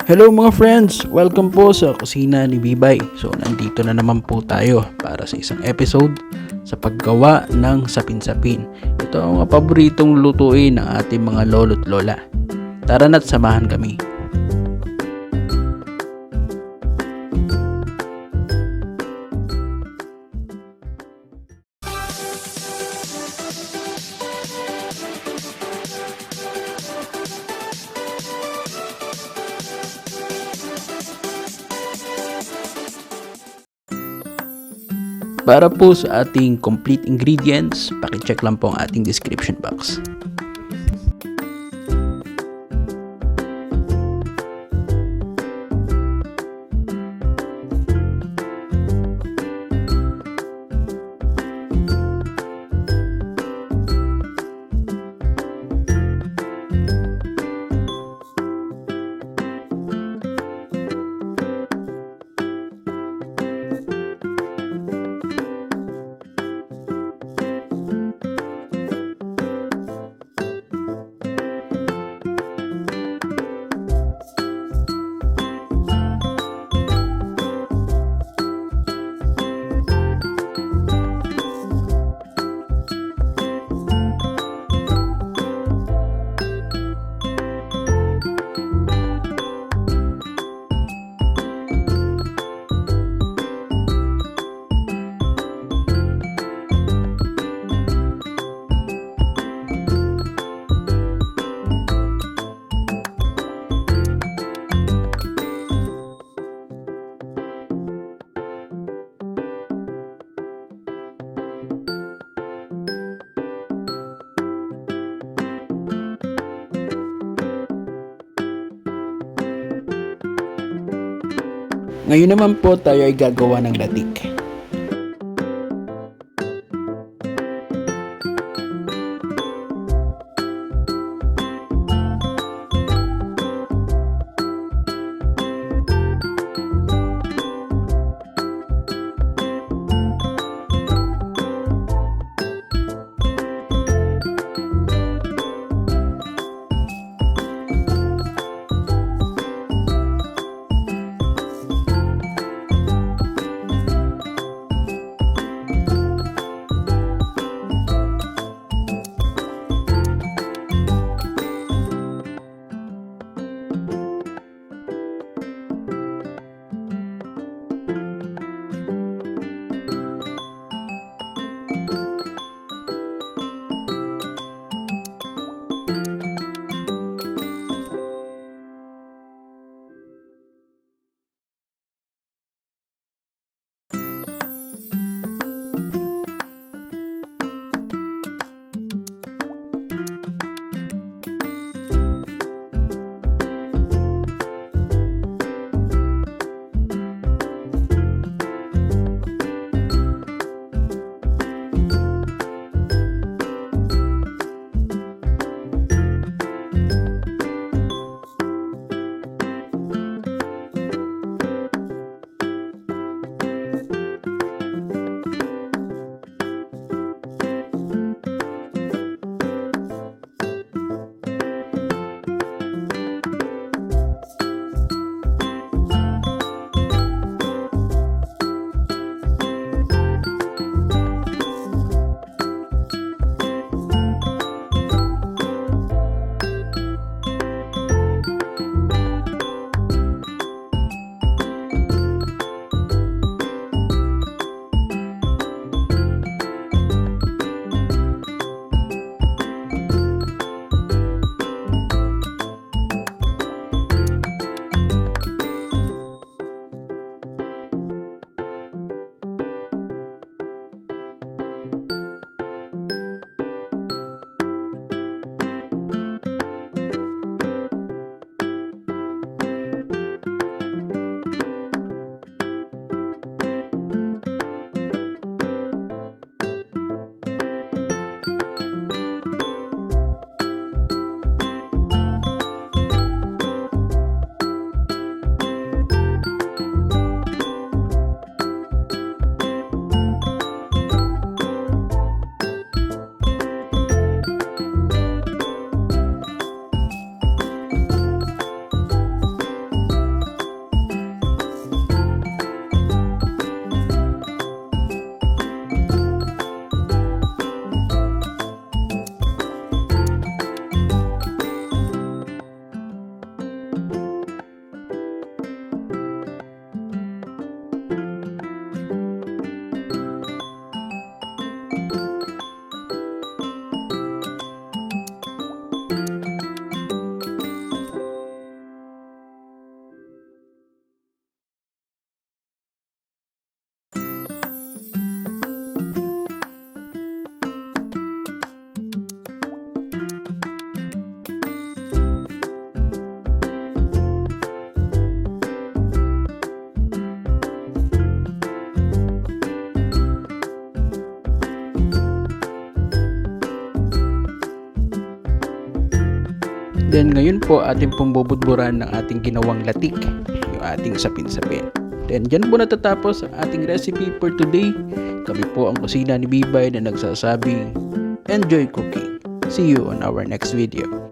Hello mga friends! Welcome po sa kusina ni Bibay. So nandito na naman po tayo para sa isang episode sa paggawa ng sapin-sapin. Ito ang mga paboritong lutuin ng ating mga lolo't lola. Tara na't samahan kami. Para po sa ating complete ingredients, pakicheck lang po ang ating description box. Ngayon naman po tayo ay gagawa ng latik. Then ngayon po ating pong bubudburan ng ating ginawang latik, yung ating sapin-sapin. Then dyan po natatapos ang ating recipe for today. Kami po ang kusina ni Bibay na nagsasabing enjoy cooking. See you on our next video.